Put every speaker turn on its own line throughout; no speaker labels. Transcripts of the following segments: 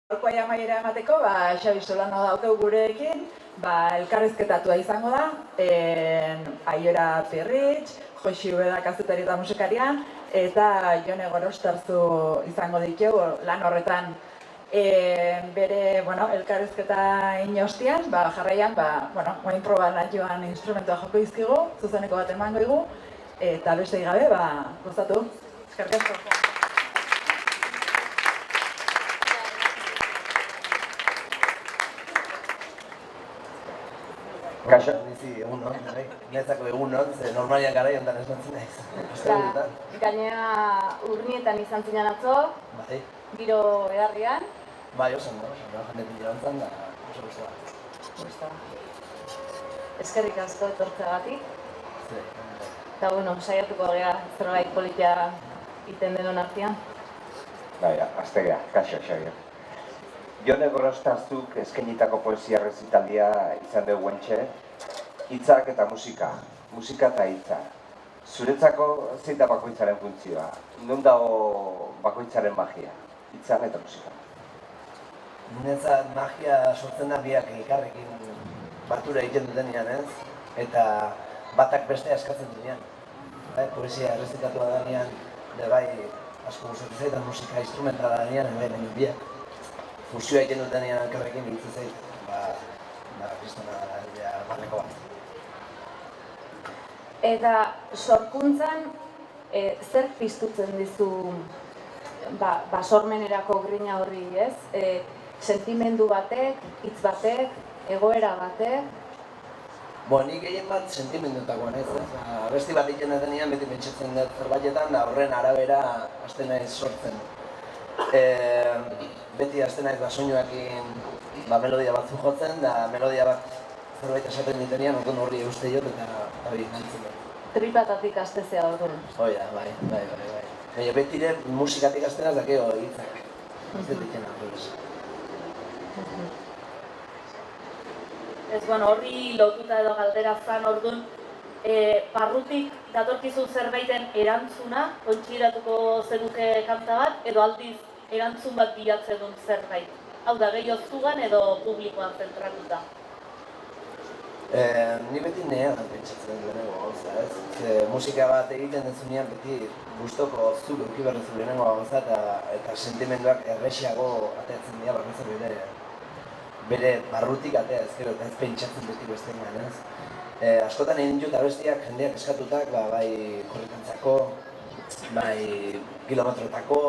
Gaurkoa amaiera emateko, Xabi Solano daukagu gurekin, elkarrizketatua izango da, Aiora Pirritx, Josi Ubeda kazetari eta musikarian, eta Jone Gorostarzu izango ditugu lan horretan. Bere, elkarrizketa inostian, jarraian, oain proban joan instrumentua joko izkigu, zuzeneko bat emango igu, eta beste gabe, gozatu. Eskerrik asko.
Kaixo, nizi egunon, netzako egunon, ze normalian garaian dan esmantzen naiz.
Gainera urnietan izan zinan atzo,
Bai.
giro edarrian.
Bai, osan da, janetik joantzan da, oso guztua.
Eskerrik asko etortzeagatik.
Ze.
Eta saiatuko gara zerbait politia iten denon artean.
Baina, aztegea, kaixo, Xabier. Jone Gorostarzuk eskainitako poesia errezitaldia izan dugu guentxe, hitzak eta musika eta hitza. Zuretzako zein da bakoitzaren funtzioa? Non dago bakoitzaren magia, hitzan eta musika?
Niretzat magia sortzen da biak elkarrekin batura egiten dutenean, ez? Eta batak bestea eskatzen dutenean. Poesia errezitatua danean, bai asko gustatzen zait, eta musika instrumentala danean, baina biak. Fusioa egiten dutenean elkarrekin egiten zait, kristona barreko bat.
Eta sorkuntzan, zer piztutzen dizu sormenerako grina horri, ez? Sentimendu batek, hitz batek, egoera batek?
Nik gehien bat sentimenduetakoan, ez? Abesti bat egiten dutenean beti pentsatzen dut zerbaitetan, da horren arabera hasten naiz sortzen. Beti hasten naiz soinuekin melodia batzu jotzen, da melodia bat zerbait esaten ditenean, orduan horri euste jot eta hori nantzen dut.
Tripatatik hastezea orduan.
Hoi da, bai. Baina beti ere musikatik hasten az dakeo hitzak. Ez dut ikena, horrez.
Ez, horri lotuta edo galdera zan orduan, barrutik datorkizun zerbaiten erantzuna, kontxiratuko zenuke kanta bat, edo aldiz erantzun bat bilatzen dut zerbait. Hau da, gehiago zugan edo publikoan zentratuta.
Ni beti nean pentsatzen lehenengo gauza, ez? Musika bat egiten dezunean beti gustoko zuk euki berrezu lehenengo gauza eta sentimenduak errexiago ateatzen dira barrezer bere barrutik atea ezkero eta ez pentsatzen beti bestean, ez? Askotan egin dut abestiak jendeak eskatutak, bai korrikantzako, bai kilometrotako,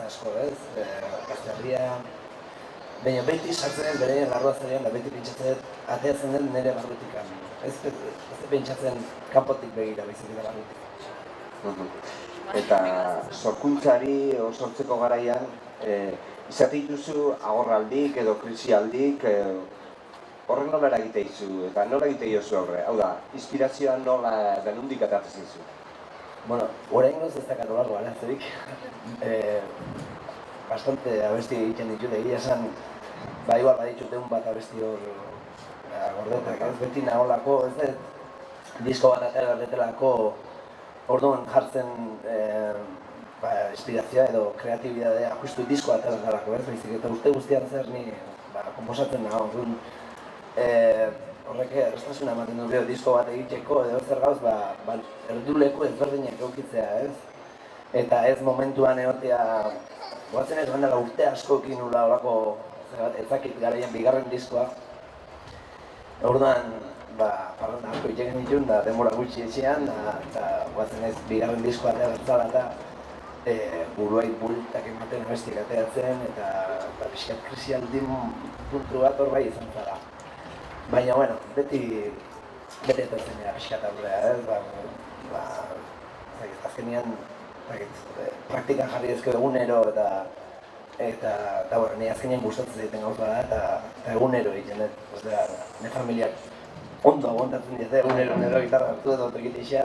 asko, ez? Gazterria. Baina beti sartzen ez bere larrua zerean da beti pentsatzen ateatzen den nire barrutikan. Ez pentsatzen kanpotik begira baizik eta barrutik.
Eta sorkuntzari sortzeko garaian, izate dituzu agorraldik edo krisialdik, horrek nola eragite izu eta nola egite jozu horre? Hau da, inspirazioa nola denundik atatzen izu?
Oraingoz ez dakat olargo arazorik. Bastante abesti egiten ditut, egia esan, igual baditut egun bat abesti hor gordetak, ez beti nagolako, ez dut disko bat atera berdetelako orduan jartzen inspirazioa edo kreatibidadea justu disko atera garako, ez baizik, eta uste guztian zer ni komposatzen nago, orduan horrek errestasuna ematen du disko bat egiteko edo zer gauz, erduleko ezberdinak eukitzea, ez? Eta ez momentuan egotea, goatzen ez bandela urte askokin nula horako ezakit garaien bigarren diskoa. Orduan, parranda asko itxegen ditun, da denbora gutxi etxean, eta goatzen ez bigarren diskoa atea bertzala eta buruai bultak ematen abestiak ateatzen, eta pixkat krisialdin puntu bat hor bai izan zara. Baina, beti etortzen dira pixkat aurrea, ez? Azkenean, praktikan jarri ezko egunero eta nire azkenean gustatzen zaiten gauz bada eta egunero egiten dut. Nire familiak ondo aguantatzen dut egunero gitarra hartu edo egiteixea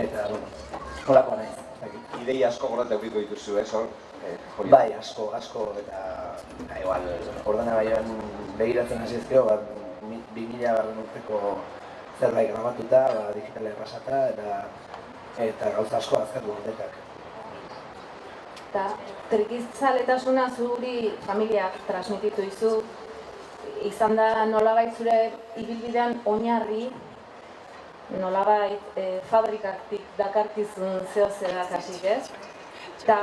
eta holakoa nahiz.
Ideia asko gorratu eukiko dituzu, ez hor?
Bai, asko, eta igual, ordenagailuan begiratzen hasi ezkero, 2000 urteko zerbait grabatuta, digitala errasata eta gauza asko azkartu horretak.
Eta trikizaletasuna zuri familiak transmititu dizu, izan da nolabait zure ibilbidean oinarri, nolabait fabrikatik dakarkizun zehozerak hasik, ez? Eta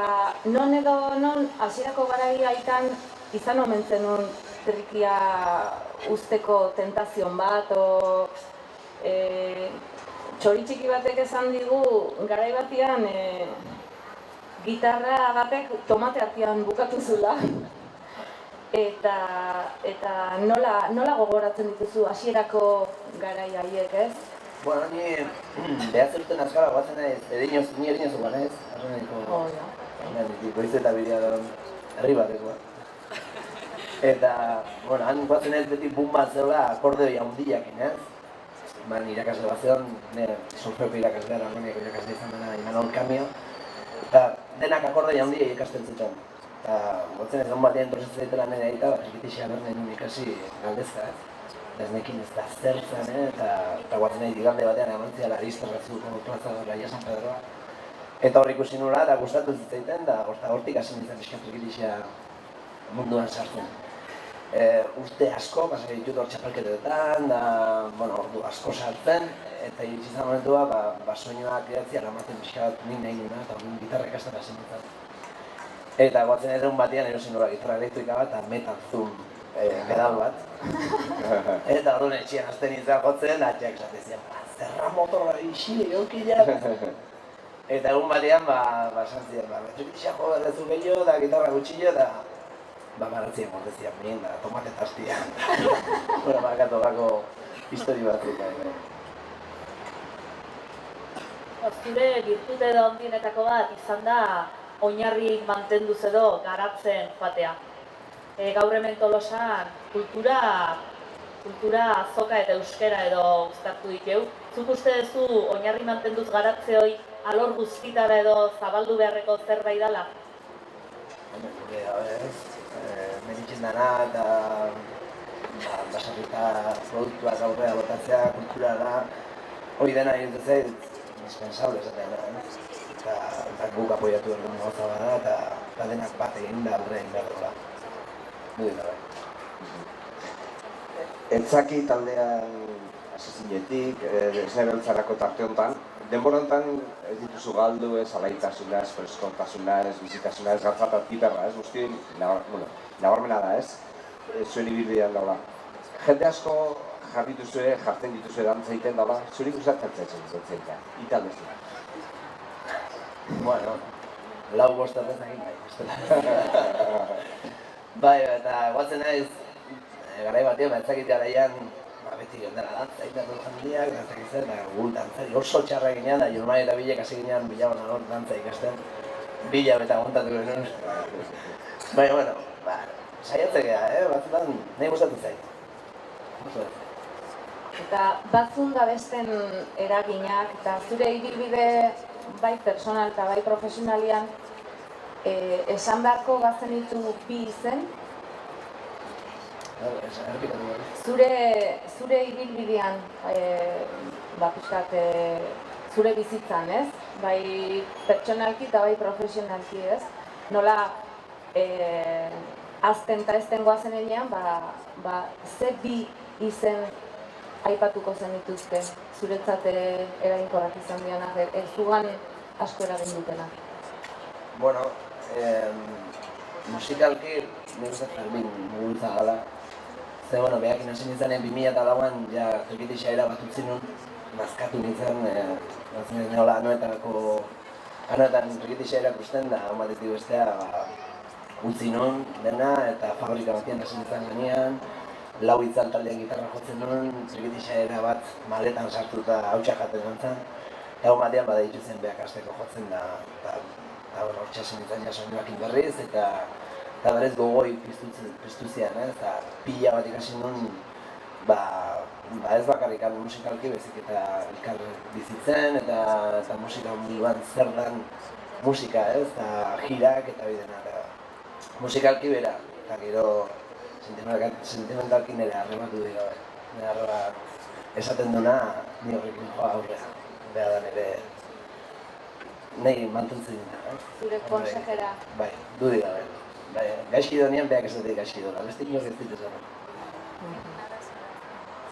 non edo non hasierako garai haitan izan omen zenun trikia usteko tentazion bat, o txori txiki batek esan digu garai batean gitarra batek tomate artean bukatu zula. Eta nola gogoratzen dituzu hasierako garai haiek, ez?
Bueno, ni behatzen duten azkara guatzen naiz, ni erinoz guan ez? Goiz eta bidea herri batekoa. Eta, bueno, han guatzen naiz beti bum bat zeula akordeo handiakin, ez? Nire irakasle bat zeon, solfeoko irakaslea, harmoniako irakasle izan dena Imanol Kamio. Eta denak akordeo handiak ikasten zuten. Eta gotzen ez batean entortzen zaitela nire aita, trikitixea behar nahi nuen ikasi galdezka, ez? Ez nekin ez da zertzen, eta guatzen nahi digande batean amantzia Laristan batzuko plaza Gaia San Pedroa. Eta hor ikusi nula, eta gustatu zitzaiten, eta hortik hasi nintzen pixka trikitixea munduan sartzen. Urte asko, pasa ditut hor txapelketetan, da, bueno, ordu asko sartzen, eta iritsi izan momentua, soinuak idatzi alamaten pixka bat nik nahi nuna, eta gitarra ikasten hasi nintzen. Eta guatzen egun batean erosin nula gitarra elektrika bat, eta Metal Zoom pedal bat. Eta orduan etxian azten nintzen jotzen, da atxeak esaten zian, zerra motorra ixile, eukila. Eta egun batean, esan zian, trikitixea jo berrezu gehiago, da gitarra gutxillo, eta baratzien mordezian bien, da tomate tastian. Bueno, bakatogako histori batzuk.
Zure virtute edo handienetako bat izan da oinarrik mantenduz edo garatzen joatea. Gaur hemen Tolosan kultura azoka eta euskera edo uztartu dikeu. Zuk uste duzu oinarri mantenduz garatze hori alor guztitara edo zabaldu beharreko zerbait dela?
Meritzen dana eta basarrita produktuak aurrera botatzea, kultura da, hori dena egin zait, indispensable esaten da, eta guk apoiatu ergun gauza bada, eta denak bat egin da aurrera egin behar duela. Nudin da,
Entzaki taldean hasi zinetik, esne beltzarako tarte honetan, denbora honetan ez dituzu galdu, ez alaitasuna, ez freskotasuna, ez bizitasuna, ez gauza piperra, ez guzti, nabarmena da, ez? Zuen ibilbidean daula. Jende asko jartzen dituzue dantzaiten daula, zuri gustatzen zaitzen, italdezu.
Bueno, lau bostatzen egin bai, bai, eta guatzen naiz, garai batean, etzakitea dahian, beti gendela dantza, dut jandiak, dantzak izan, eta gu dantzari oso txarra ginean, da Jurmai eta Bilek hasi ginean bilaban hor dantza ikasten, bila eta aguantatu genuen. Baina, bueno, saiatzea, batzutan nahi gustatu zait.
Eta batzun da besten eraginak, eta zure ibilbide bai personal eta bai profesionalian esan beharko bazen ditu bi izen, Zure ibilbidean, pixkat, zure bizitzan, ez? Bai pertsonalki eta bai profesionalki, ez? Nola azten eta ezten goazen enean, ze bi izen aipatuko zen dituzte, zuretzat eraginkorrak izan dianak, ez zugan asko eragin dutena.
Bueno, musikalki, nik uste Fermin mugultza gala. Ze, bueno, behakin hasi nintzenean 2008an, ja, trikitixa erabat utzi nun, nazkatu nintzen, nola anoetan trikitixa erakusten, da, hon batetik bestea, utzi nun dena, eta fabrika batian hasi nintzen ganean, lau itzal taldean gitarra jotzen nun, trikitixa erabat maletan sartu eta hautsa jaten nintzen, eta hon batean bada dituzen behak hasteko jotzen da, eta hor txasen nintzen jasoinuakin berriz, eta berez gogoi piztu zian, eta pila bat ikasi nun, ez bakarrik musikalki bezik eta elkar bizitzen, eta musika munduan zer dan musika, eta jirak eta bidena. Musikalki bera, eta gero sentimentalki nire harrematu dira, nire harreba esaten duna, ni horrekin joa aurrea, beha da nahi mantentzen dira.
Zure konsejera.
Bai, dudi gabe. Bai, gaizki donean behak esatik gaizki dola, beste inoz ez ditu zen.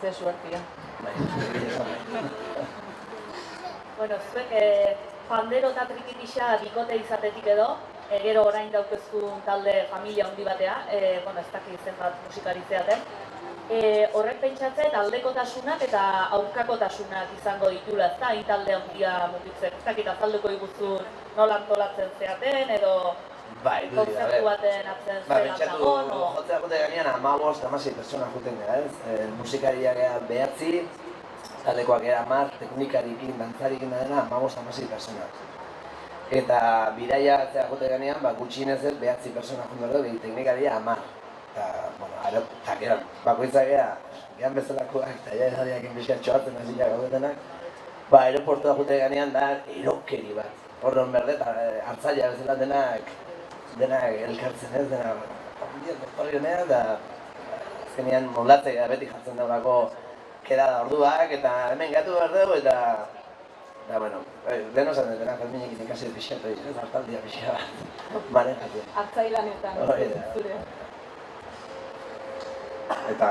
Ze suertia.
Bai, esan bai.
Bueno, zuek pandero eta trikitisa bikote izatetik edo, gero orain daukezun talde familia handi batea, bueno, ez dakit zenbat musikari zeaten, horrek pentsatzen aldekotasunak eta aurkakotasunak izango ditula, ez da, hain talde handia mugitzen, ez dakit azalduko iguzun nola antolatzen zeaten, edo
Bai, dudi gabe.
konzertu baten atzen
Ba,
zelan
pentsatu,
dagoen,
jotzea jote ganean 15-16 pertsona juten gara, ez? Musikariak gara 9, taldekoak gara 10, teknikarikin, dantzarikin dena 15-16 pertsona. Eta bidaia atzea jote ganean, gutxienez ez 9 pertsona juntu dugu, teknikaria 10. Eta, bueno, eta gero, bakoitzak gehan bezalakoak, eta edariak inbizia txoatzen hasiak gaudetenak, aeroportua jote ganean da erokeri bat. Horren berde, eta hartzaila bezala denak elkartzen ez, horri honea, eta azkenean moldatzea beti jartzen dagoako kedada orduak, eta hemen gatu behar dugu, eta bueno, lehen osan denak Ferminekin ikasi pixatu ez, hartaldia pixia bat, manejatu.
Hartzailanetan, zure.
Eta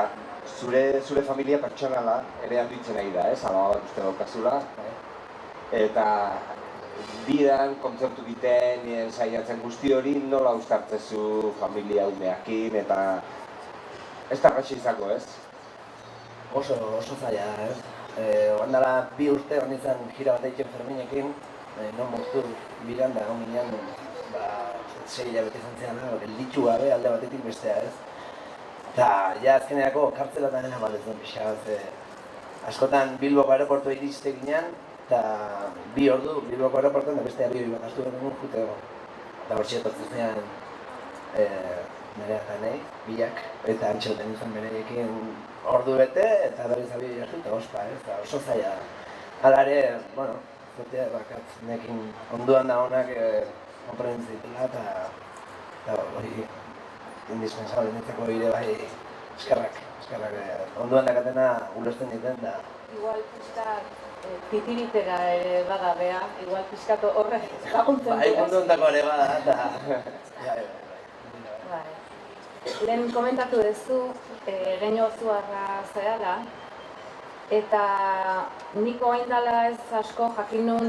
zure familia pertsonala ere handitzen nahi da, ama bat uste daukazula. Eta bidan, kontzertu egiten, saiatzen guzti hori nola uztartzezu familia umeakin, eta ez da gaixo izango, ez?
Oso zaila, ez? Oandala 2 urte hor nintzen gira bat egiten Ferminekin, non moztu biran da, egon ginean, 6 hilabete izan zean, gelditu gabe alde batetik bestea, ez? Eta, ja azkeneako kartzelatan dena baletzen pixka bat, askotan Bilboko aeroportua iriste ginean, eta 2 ordu Bilboko aeroportuan da bestea 2 bat astu behar jutego. Eta hor txetotzen zean nerea eta nahi, biak, eta antxoten izan bereekin ordu bete, eta berriz abide jartu eta ospa, ez? Eta oso zaila da. Hala ere, bueno, zotea bakat, nekin onduan da honak konprenditzen ditela, eta hori indispensable netzako bide bai eskerrak onduan dakatena ulertzen diten da.
Igual pixkat titiritera ere badagea, igual pixkat horrek laguntzen
Bai, onduan dako ere bada, eta...
Bai. Lehen komentatu duzu, geño zuarra zehala, eta nik orain dela ez asko jakin nun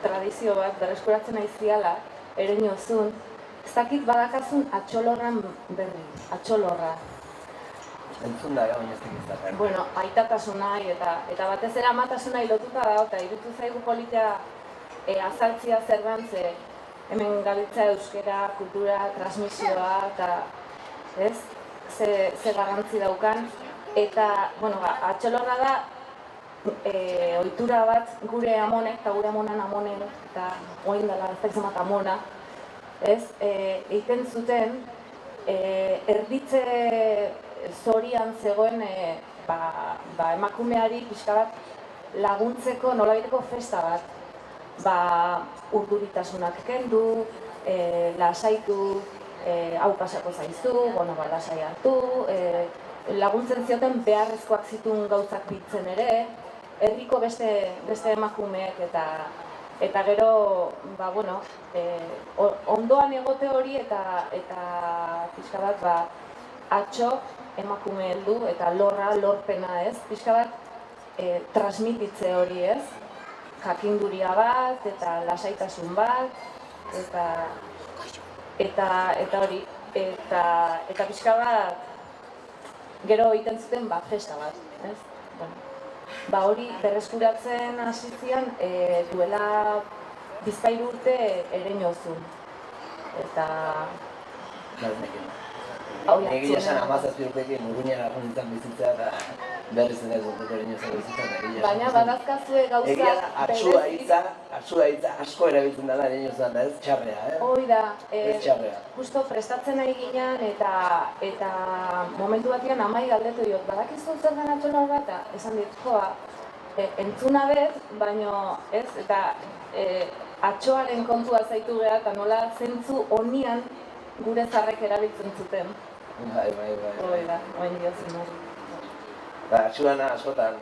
tradizio bat berreskuratzen aiziala, ereño zun, ez dakit badakazun atxolorran berri, atxolorra.
Entzun da, baina ez dakit.
Bueno, aitatasunai eta batez ere amatasunai lotuta da, eta irutu zaigu politea azaltzia zerban, ze hemen gabiltza euskera, kultura, transmisioa, eta ez, ze garrantzi daukan. Eta, bueno, atxolorra da ohitura bat gure amonek, eta gure amonan amonen, eta oin dela ez da izan amona, ez, egiten zuten erditze zorian zegoen emakumeari pixka bat laguntzeko nolabaiteko festa bat. Urduritasunak kendu, lasaitu, hau pasako zaizu, lasai hartu, laguntzen zioten beharrezkoak zituen gauzak bitzen ere, herriko beste emakumeek eta gero, ondoan egote hori eta pixka bat, atxo emakume heldu eta lorpena ez, pixka bat transmititze hori ez, jakinduria bat eta lasaitasun bat, eta hori, eta pixka bat gero egiten zuten festa bat, ez? Hori berreskuratzen hasi zian duela bizpahiru urte ereño zuen. Eta...
Egia esan 17 urtekin Urruñara nintzen bizitza eta berriz zen ez dut ereño zen bizitza.
Baina badazkazue gauza...
Egia da, atsua hitza asko erabiltzen dela ereño zen da ez txarrea,
Hoi da,
ez txarrea.
justo prestatzen nahi ginen eta momentu batian amai galdetu diot, badakizu zer den atxolor bat, esan dit, joa, entzuna bet, baino ez, eta atxoaren kontua zaitu geha eta nola zentzu honian gure zarrek erabiltzen zuten.
Bai.
Hoi da, oen diozun hori.
Atxuana askotan,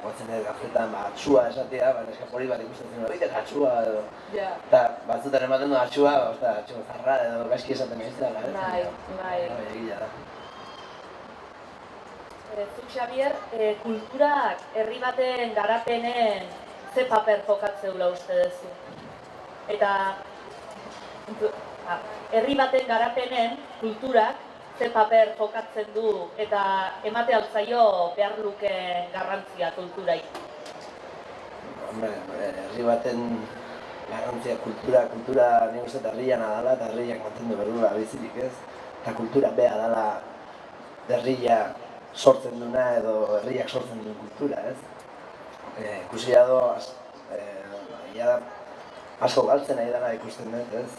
gotzen ez gaztetan, atxua esatea, neska poli bat ikusten zen, oite atxua edo.
Ja.
Eta batzutan ematen du atxua, atxua zarra edo gaizki esaten ez dela,
Bai.
Egia da.
Zuk, Xabier, kulturak herri baten garapenen ze paper jokatzeula uste duzu? Eta herri baten garapenen kulturak ze paper jokatzen du eta emate altzaio behar luke garrantzia kulturai?
Hombre, herri baten garrantzia kultura nik uste herrian adala eta herriak mantendu berdula bizirik ez. Eta kultura beha dala herria sortzen duna edo herriak sortzen duen kultura ez. Ikusi do, asko galtzen nahi dela ikusten dut ez.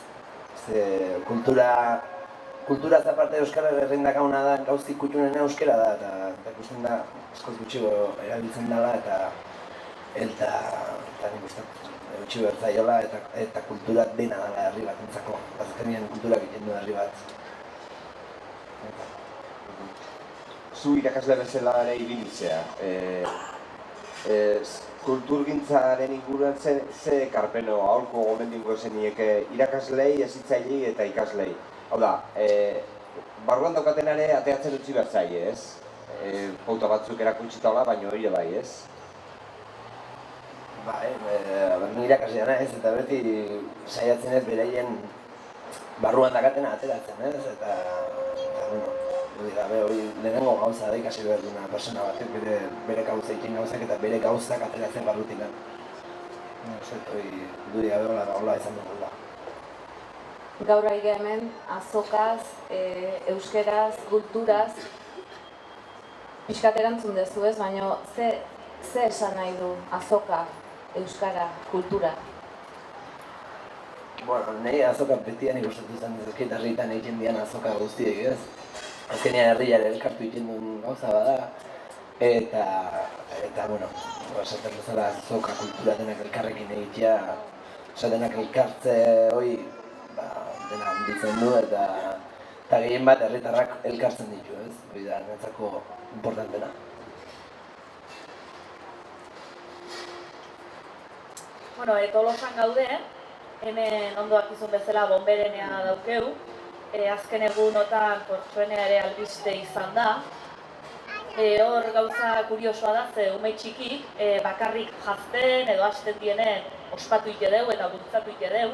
Kultura aparte euskara errindakauna da gauztik kutxunena euskara da eta ikusten da askoz gutxigo erabiltzen dela eta nik uste gutxi bertzaiola eta kultura dena dela herri bat entzako. Azkenean kulturak egiten du herri bat.
Zu irakasle bezala ere ibiltzea. Kulturgintzaren inguruan ze ekarpeno aholko gomendingo zenieke irakaslei, hezitzailei eta ikaslei. Hau da, barruan daukaten ere ateatzen utzi behar zaie, ez? Pauta batzuk erakutsita hola, baina hori bai, ez?
Bai, ni irakaslea naiz eta beti saiatzen ez beraien barruan dakatena ateratzen, ez? Eta hori lehenengo gauza da ikasi behar duna persona batek bere gauza egin gauzak eta bere gauzak ateratzen barrutik. Dudi gabe hola izan dugula.
Gaur aige hemen azokaz, euskeraz, kulturaz, pixkat erantzun dezu ez, baina ze esan nahi du azoka, euskara, kultura?
Bueno, nahi azoka betian ikustatu izan dezakit herritan egiten dian azoka guztiek ez. Azkenean herriaren elkartu egiten duen gauza bada eta bueno, esaten bezala azoka kultura denak elkarrekin egitea, denak elkartze hori dena handitzen du eta gehien bat herritarrak elkartzen ditu ez, hori da niretzako importantena.
Bueno, Tolosan gaude, hemen ondo dakizun bezala bonberenea daukeu. Azken egunotan Kortxoenea ere albiste izan da. Hor gauza kuriosoa da, ze ume txikik bakarrik jazten edo hasten dienen ospatu ite deu eta bultzatu ite deu.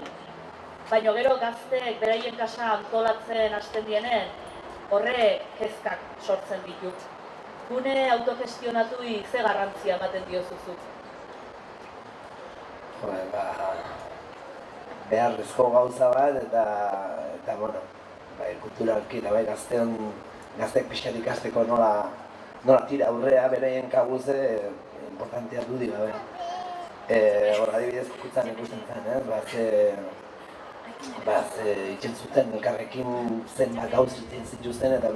Baina gero gazteek beraien kasa antolatzen hasten dienen horrek kezkak sortzen ditu. Gune autogestionatui ze garrantzia ematen diozuzuk?
Beharrezko gauza bat eta bueno, kulturalki eta gazteek pixkat ikasteko nola tira aurrea beraien kaguze importantea dudi gabe. Adibidez kukutzan ikusten zen, itxen zuten elkarrekin zenbat gauz egiten zituzten eta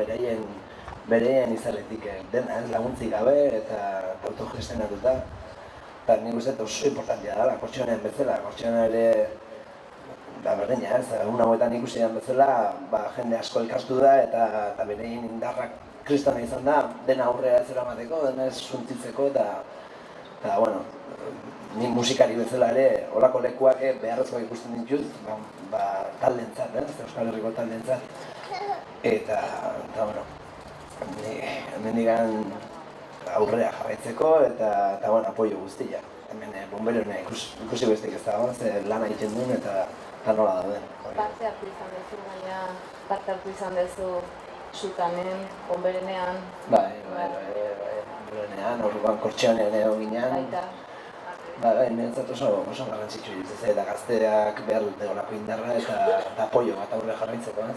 beraien izarretik dena laguntzik gabe eta autogestionatuta. Eta nik uste oso importantea dela, Kortxoenean bezala, Kortxoenea ere berdina ez, egun hauetan ikusi den bezala, jende asko elkartu da eta bereien indarrak kristona izan da, dena aurrera ez eramateko, dena ez suntitzeko eta bueno, ni musikari bezala ere holako lekuak beharrezkoak ikusten ditut, taldeentzat, Euskal Herriko taldeentzat eta bueno, hemendikan aurrera jarraitzeko eta bueno, apoio guztia. Hemen bonberoena ikusi besteik ez dago, lana egiten duen eta nola dauden.
Parte hartu izan dezu, baina parte hartu izan dezu Sutanen, bonberenean.
Bai, bonberenean, orduan Kortxoenean egon ginean.
Baita.
Niretzat oso garrantzitsu ditzen eta gazteak behar dute olako indarra eta apoio bat aurrera jarraitzeko.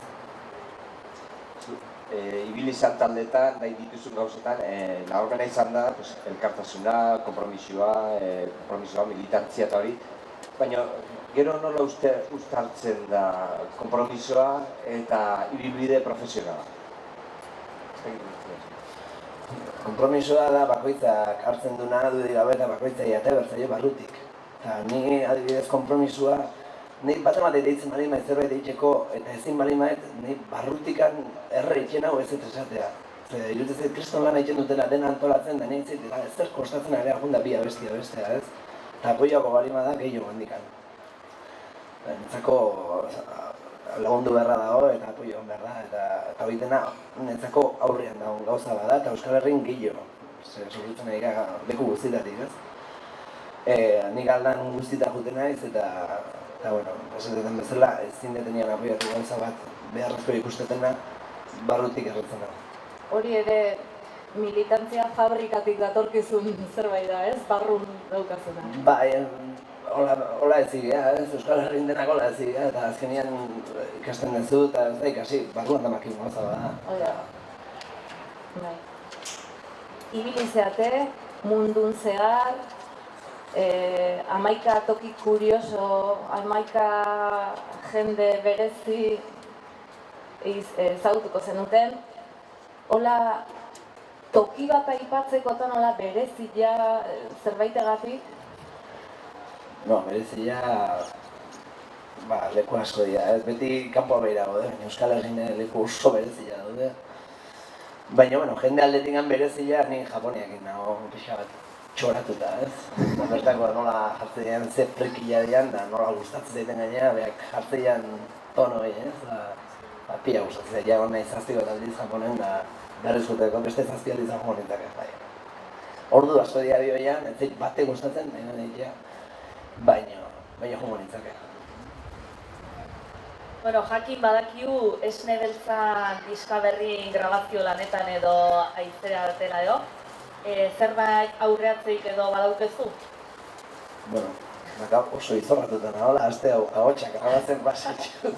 Ibili izan taldeetan, nahi dituzun gauzetan, nabarmena izan da, elkartasuna, konpromisoa, militantzia eta hori. Baina, gero nola uztartzen da konpromisoa eta ibilbide profesionala?
Konpromisoa da bakoitzak hartzen duna dudik gabe eta bakoitzak jate bertzaio barrutik. Eta ni adibidez konpromisoa, ni bat ematen deitzen bali maiz zerbait egiteko eta ezin bali maiz, ni barrutikan erre itxen hau ez esatea. Iruditzen zait, kriston lan egiten dutela dena antolatzen, da nintzen, zer kostatzen ere argun da bi abestia bestea, ez? Eta apoiako balima da gehiago handikan. Nintzako lagundu beharra dago eta apoio behar da, eta hori dena nintzako aurrean dagoen gauza bada, eta Euskal Herrin gehiago. Sofritzen nahi gara leku guztitatik, ez? Nik aldan guztita juten naiz, eta bueno, esaten bezala, ezin detenian apoiatu gauza bat beharrezko ikustetenna, barrutik erretzen da.
Hori ere militantzia fabrikatik datorkizun zerbait da, ez? Barrun daukazuna.
Bai, hola ez zigea, ez? Euskal Herrin denak hola ez zigea, eta azkenean ikasten duzu, eta ez da ikasi, barruan da makin gauza bada.
Oida. Bai. Ibili zeate, mundun zehar, 11 toki kurioso, 11 jende berezi ezagutuko zenuten. Hola, toki bat aipatzekotan hola berezia zerbaitegatik?
No, berezia, leku asko dira, ez? Beti kanpoa behira gaude, Euskal Herrin leku oso berezia daude. Baina, bueno, jende aldetingan berezia, ni Japoniakin nago pixa bat txoratuta, ez? Bertako nola jartzen ze frikila dian, da nola gustatzen zaiten gainera, beak jartzen tonoi, ez? Pila gustatzen zaiten, ja nahi zazpiko eta aldiz Japonen, da berriz guteko beste zazpi aldiz Japonetak ez bai. Ordu asko dira bioian, ez zait bate gustatzen, baina nahi baina jongo nintzake.
Bueno, jakin badakigu Esne Beltzan diska berri grabazio lanetan edo aizera atera edo. Zerbait aurreatzeik edo badaukezu?
Bueno, oso izorratuta nagoela, aste hau ahotsak grabatzen pasatxu.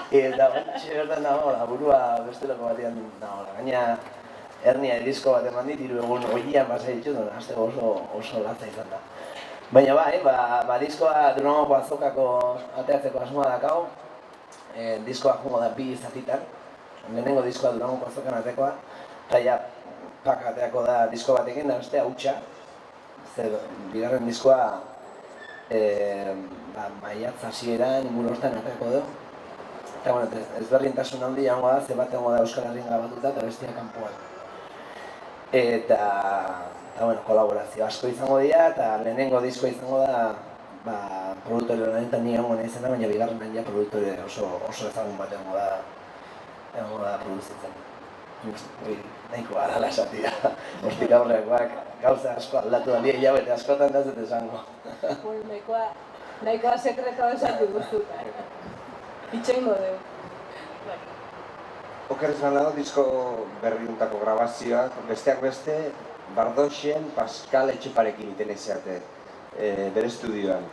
Eta bantxe bertan nagoela, burua besteloko batean nagoela. Gaina hernia disko bat eman dit, 3 egun oian pasai ditut, aste oso latza izan da. Baina diskoa Durangoko azokako ateatzeko asmoa dakau. Diskoa jungo da 2 zatitan. Lehenengo diskoa Durangoko azokan atekoa. Eta ja, ateako da disko batekin, da bestea hutsa. Bigarren diskoa maiatz hasieran inguru hortan ateako du. Eta bueno, ezberdintasun handi jango da, ze bat da Euskal Herrin grabatuta eta bestia kanpoan. Eta bueno, kolaborazio asko izango dira, eta lehenengo diskoa izango da produktore lanetan ni egongo naizena, baina bigarrenan ja produktore oso ezagun bat egongo da produzitzen. Nahiko arala esatia, hortik aurrekoak gauza asko aldatu da, 2 hilabete askotan da ez dut esango.
Nahikoa sekretoa esatu guztuta. Itxengo dugu.
Oker esan dago disko berriuntako grabazioak, besteak beste, Bardoxen Pascal Etxeparekin iten ezeate, bere estudioan.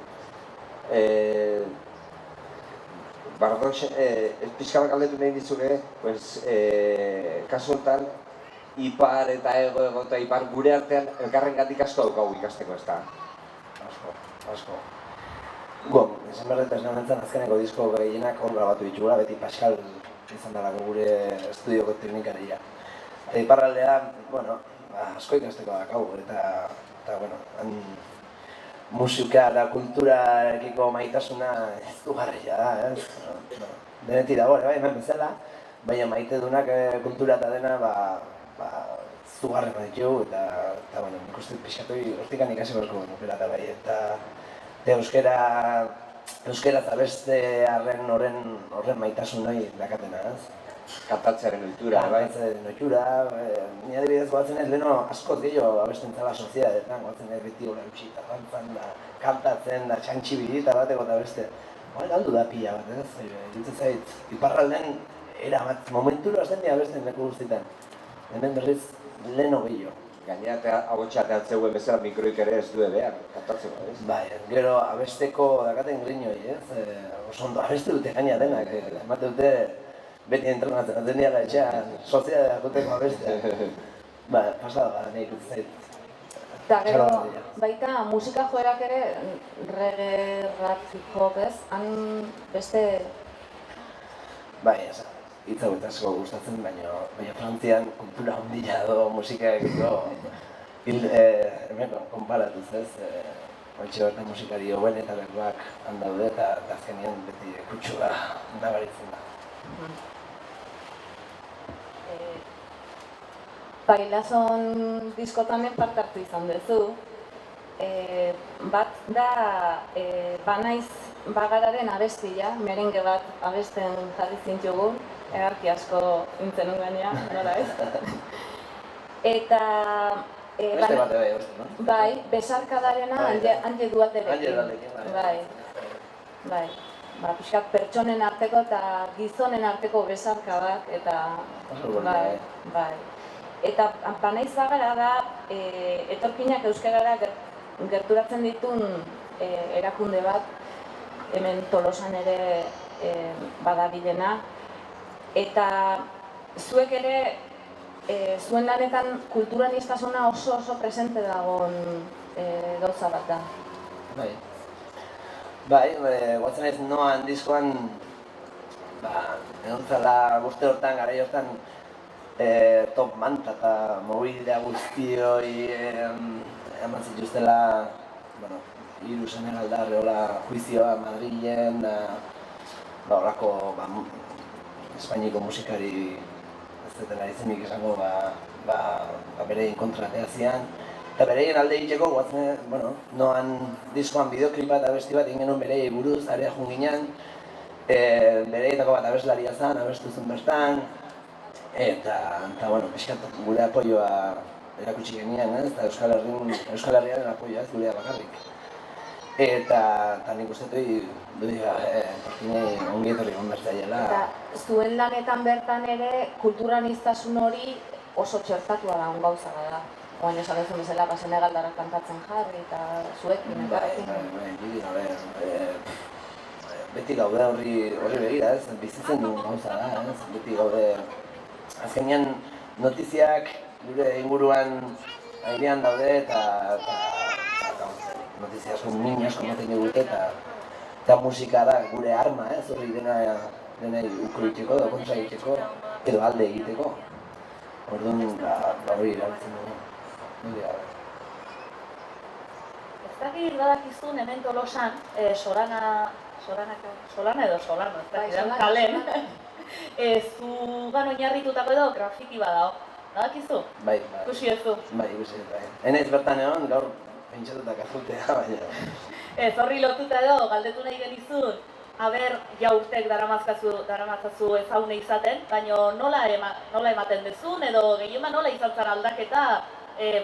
Bardoxen, pixka bat galdetu nahi dizuge, kasu honetan, ipar eta ego eta ipar gure artean elkarrengatik asko daukagu ikasteko, ez da?
Asko. Esan berreta esan nintzen azkeneko disko gehienak hor grabatu ditugula, beti Pascal izan dalako gure estudioko teknikaria. Eta iparraldean, asko ikasteko dakagu, eta musika eta kulturarekiko maitasuna ez dugarria da, ez? Denetik dago, hemen bezala, baina maite dunak kultura eta dena zugarren ditugu, eta nik uste pixkatu hortikan ikasi berko nukela eta bai, eta euskera eta beste horren maitasun nahi dakatena, ez?
Kantatzearen ohitura, bai?
Kantatzearen ohitura, ni adibidez goatzen ez leheno askoz gehiago abesten zala soziadetan, goatzen ez beti hori utxita, rantzan da, kantatzen da, txantxibirita bateko eta beste. Galdu da pila bat, ez? Ditzen zait, iparraldean erabat, momenturo azten dira abesten leku guztietan. Hemen berriz leheno gehiago.
Gainera ahotsa ateatzeuen bezala mikroik ere ez du behar, kantatzeko, ez?
Bai, gero abesteko dakaten grinoi, ez? Oso ondo abestu dute gaina denak, emate dute beti entrenatzen, aten dira etxean, soziadea guteko abestea. Pasada, nahi dut zait.
Eta gero, baita musika joerak ere reggae, rap, hip-hop, ez? Han beste...
Bai, hitz hau eta asko gustatzen, baina Frantzian kultura handia do musikakiko hemen konparatuz, ez? Hontxe bertan musikari hobenetakoak handaude eta azkenean beti kutsua nabaritzen da.
Pailason diskotanen parte hartu izan duzu. Bat da Banaiz Bagararen abestia, merengue bat abesten jarri zintugun, egarki asko intzen unganean, nola ez? Eta...
Beste bat bai, no?
Bai, besarkadarena Anje Dualderekin. Bai. Pixkat pertsonen arteko eta gizonen arteko besarka bat, eta... Bai. Eta Banaiz Bagara da, etorkinak euskarara gerturatzen ditun erakunde bat, hemen Tolosan ere badabilena. Eta zuek ere, zuen lanetan kulturanistasuna oso presente dagoen gauza bat da.
Bai, guatzen ez noan diskoan, egon zala guzti hortan, garai hortan, top manta eta mobilidea guztioi eman zituztela, hiru Senegaldarre hola juizioa Madrilen, horrako Espainiko musikari ez dutela izenik esango berein kontratea zian. Eta bereien alde egiteko, noan diskoan bideoklipa eta abesti bat egin genuen berei buruz, area joan ginen. Bereietako bat abeslaria zen, abestu zen bertan. Eta, pixkat gure apoioa erakutsi genian, eta Euskal Herriaren apoioa ez gurea bakarrik. Eta nik uste tortinei ongi etorri gondartzaiela.
Eta zuen lanetan bertan ere kulturaniztasun hori oso txertatua da gauza da. Oain esan duzun bezala, Senegaldarrak kantatzen jarri eta zuekin.
Beti gaude horri begira, bizitzen duen gauza da, beti gaude. Azkenean notiziak gure inguruan airean daude eta notizia asko min asko ematen digute eta musika da gure arma, hori denai uko egiteko edo kontra egiteko edo alde egiteko. Orduan, hori erabiltzen dugu.
Ez dakit badakizun hemen Tolosan, Solana edo Solano, ez dakit, kalen, zugan oinarritutako edo grafiki badao. Badakizu?
Bai.
Ikusi ezu?
Bai, ikusi ezu. Enaiz bertan egon, gaur pentsatuta kazultea, baina.
Ez horri lotuta edo, galdetu nahi genizun, aber, ja urtek daramatzazu ezaune izaten, baina nola ematen dezun edo gehiema nola izan zara aldaketa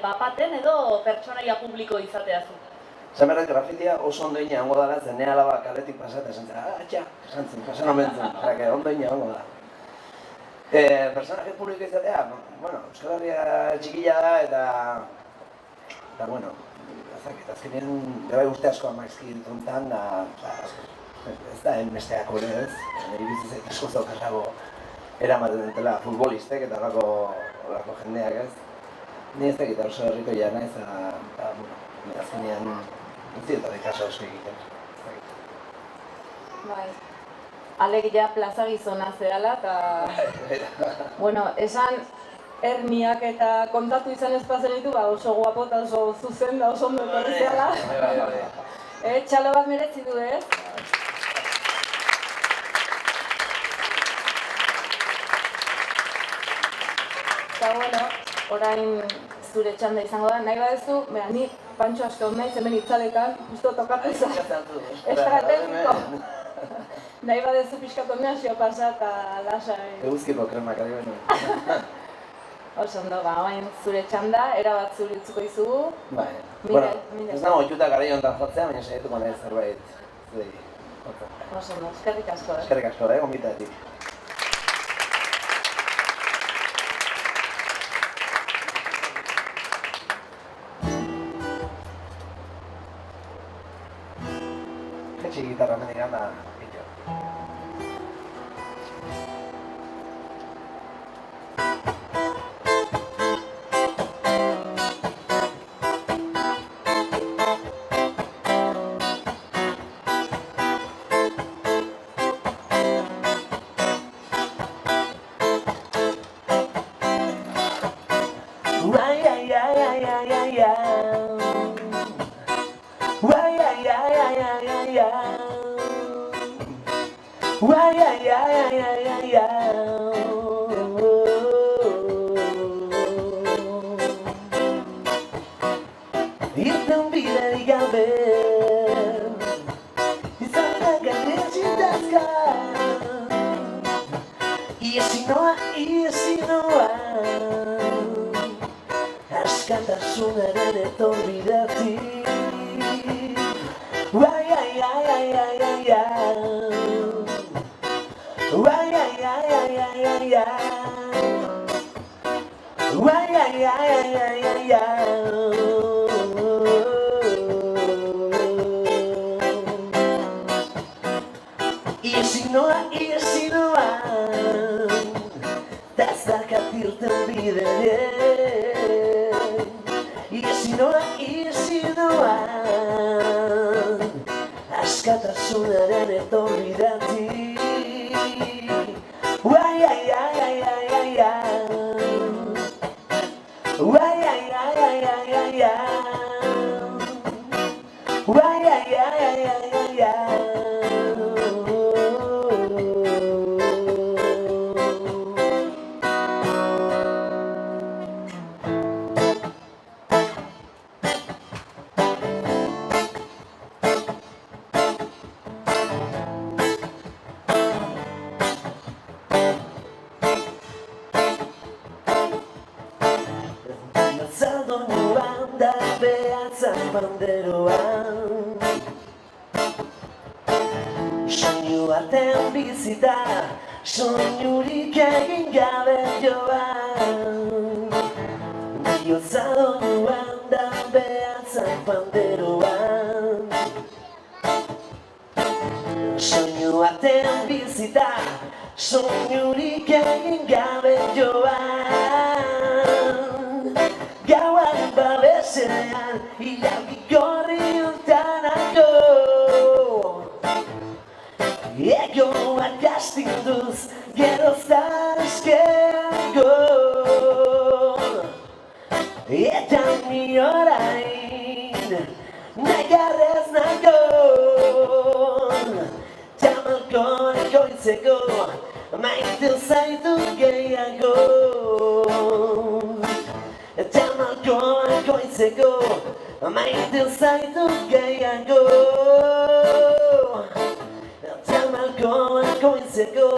bapaten edo pertsonaia publiko izateazu.
Esan berret, grafitia oso ondo ina hongo dara, zen nea alaba kaletik pasata, esan zera, atxa, esan zen, pasan omentzen, zera, ondo ina hongo da. Personaje publiko izatea, Euskal Herria txikila da eta azkenean bai uste asko amaizki dituntan, ez da enbesteak hori ez, iribizi zait asko zaukarrago eramaten dutela futbolistek eta horako jendeak ez. Ni ez dakit oso herriko jana ez, eta azkenean ez diotarik kaso oso egiten.
Bai. Alegia plaza gizona zerala eta... esan herniak eta kontatu izan espazen ditu, oso guapo eta oso zuzen da oso ondo etorri zerala. Txalo bat meretzi du, ez? Eta, orain zure txanda izango da, nahi badezu, ni Pantxo asko nahi hemen itzaletan, justo tokatu izan. Estrategiko. Nahi badezu pixkatu nahazio pasa eta lasai.
Eguzkiko kremak ari baino.
Oso ondo, oain zure txanda, erabat zure utzuko izugu.
Bai. Ez nago itxuta gara jontan jotzea, baina saietuko nahi zerbait zudei.
Oso ondo, eskerrik asko,
Eskerrik asko, gombitatik. Etxe gitarra mendigan da, bitxo. askatasunaren etorbidatik. Ai, ai, ai, ai, ai, ai, ai. Ai, ai, ai, ai, ai, ai, ai. Ai, ai, ai, ai, ai, ai, ai. Iesi noa Dazdakat irten bidean Iesi noa Askatasunaren etorbidatik. Ai, ai, ai, ai, ai, ai, ai. Ai, ai, ai, ai, ai, ai, ai. Ai, ai, ai, ai, ai, ai, ai. Zaldonuan da behatzan banderoan Soinu artean bizita, soinurik egin gabe joan Zaldonuan da behatzan banderoan Soinu artean bizita, soinurik egin gabe joan Gauaren babesenean, irauki gorri untanako Egoak astinduz, geroztan eskergo Eta ni orain, nagarrez nago Tamalko ekoitzeko, maite zaitu gehiago Tamalko ekoitzeko, maite zaitu gehiago Tamalko ekoitzeko,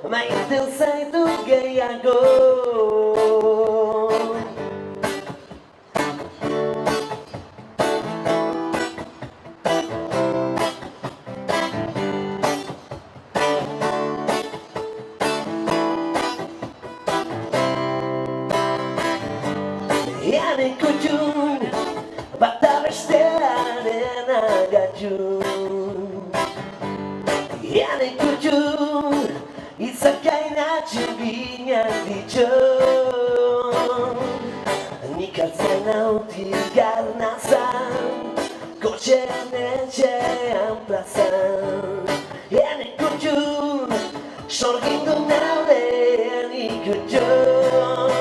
maite zaitu gehiago Eaneko jun, bata bestearen agajun Eaneko jun, izakainatxun ginen ditxon Nik hartzen hautik garnazan, kotxean etxean plazan Eaneko jun, sorgindu naudean ikujon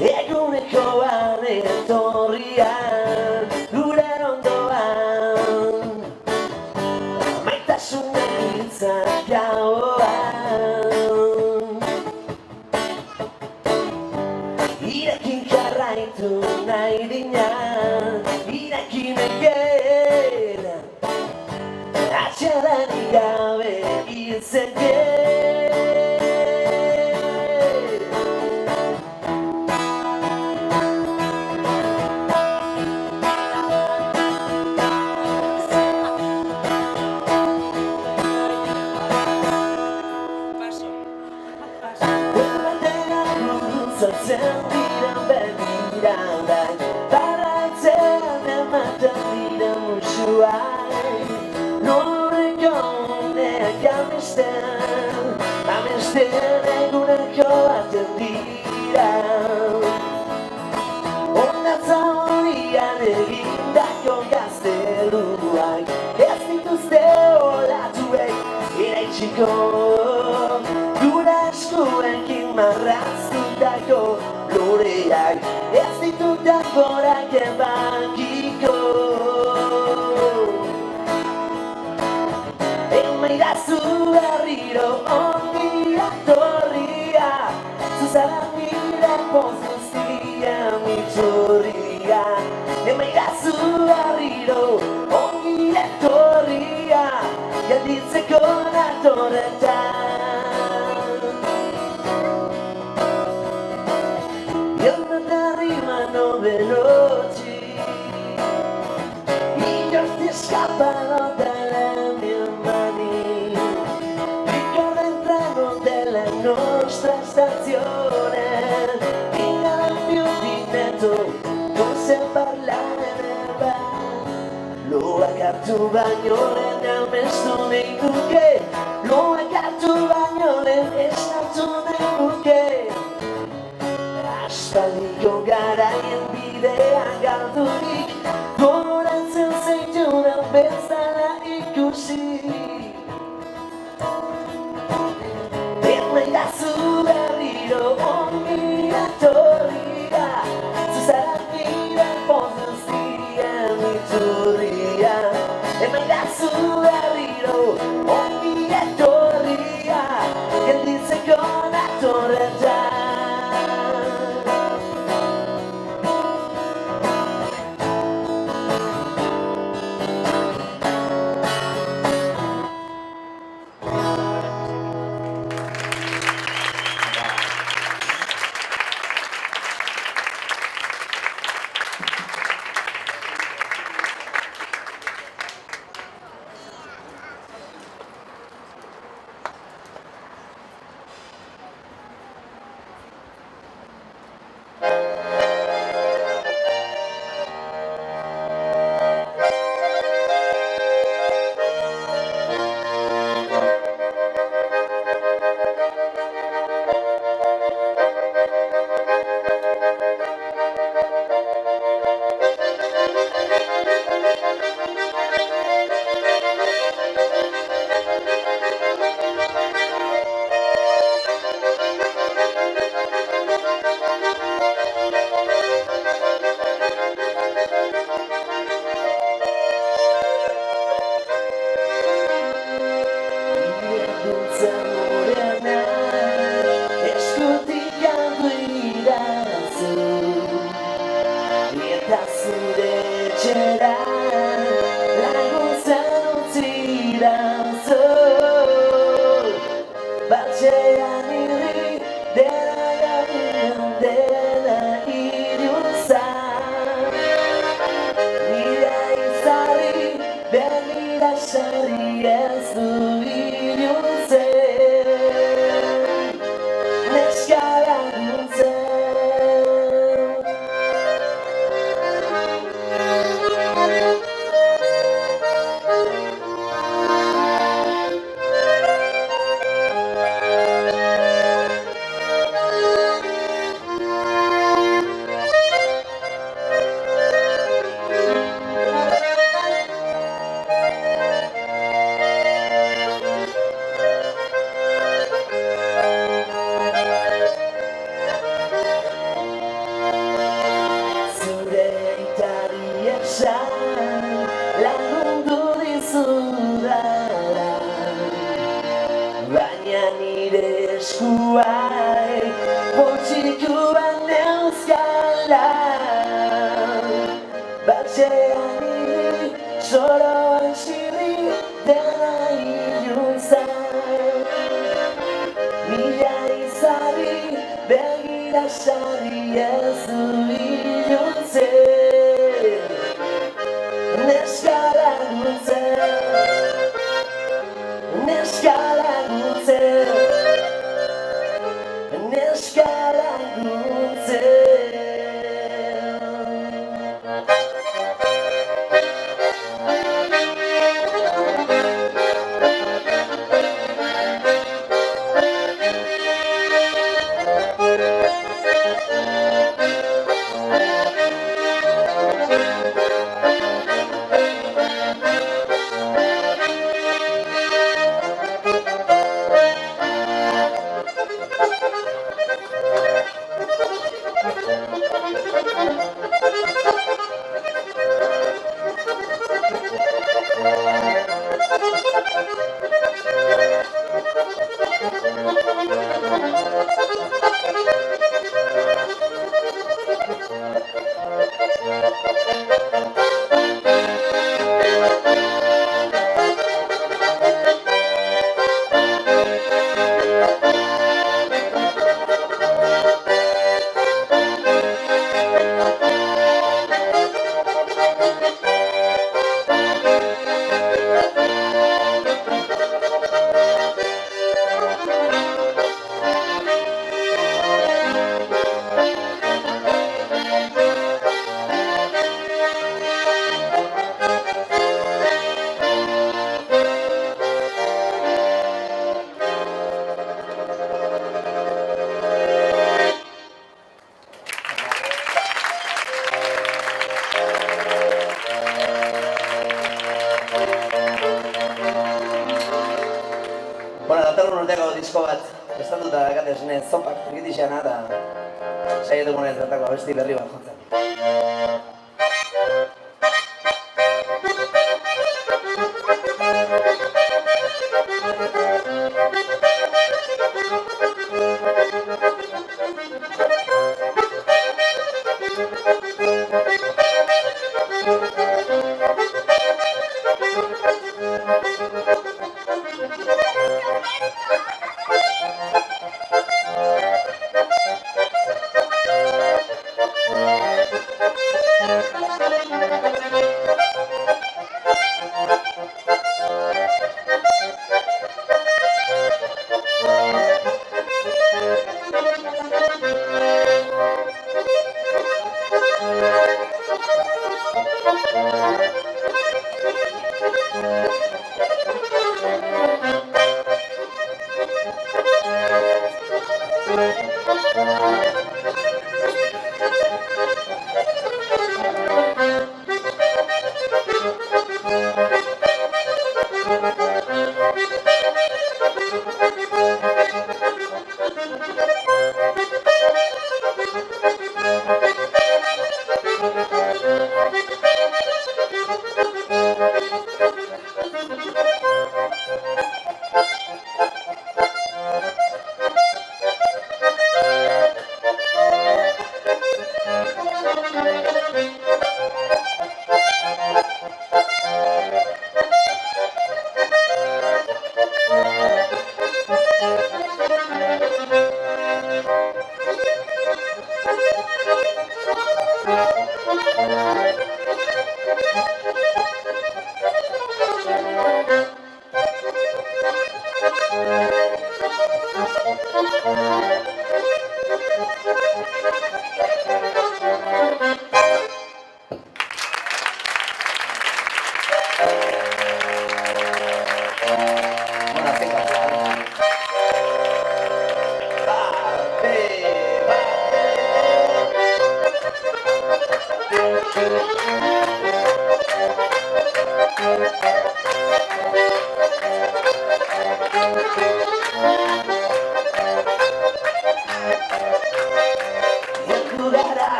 Egunekoan etorrian, gure ondoan Maitasunak hiltzak gauan Irekin jarraitu nahi dinan, irekin egen Atxedanik gabe hiltzen Zartzen dira begiradak, barraitzean ematen dira musuak Norreko honeak amesten eguneko baten dira Ondatza horian egindako gazteluak Ez dituzte olatuek iraitsiko Gure eskuekin marraztutako loreak Ez ditut danborak ebakiko Emaidazu berriro ongi atorria Zuzara nire poz guztia mitxorria Emaidazu berriro ongi atorria Gelditzeko natorretan Yo no te arriba, no de noche y yo estoy escapando de la mia mani. Ricordo entrando della nostra stazione in ampio di netto non si parlare nel bar. Lo agato bagnole nel messo nei buche, lo agato bagnole è stato nel buche. Aspaliko garaien bidea galdurik, gogoratzen zaitudan bezala ikusi. Bermeidazu berriro ongi etorria, zuzara nire pozen zirien iturria. Bermeidazu berriro ongi etorria, gelditzeko natorretan. zopak trikitixana da saietuko nahiz bertako abesti berri bat jotzen.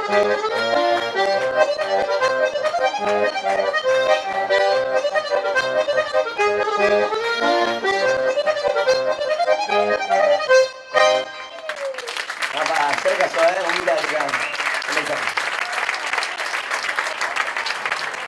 Thank you.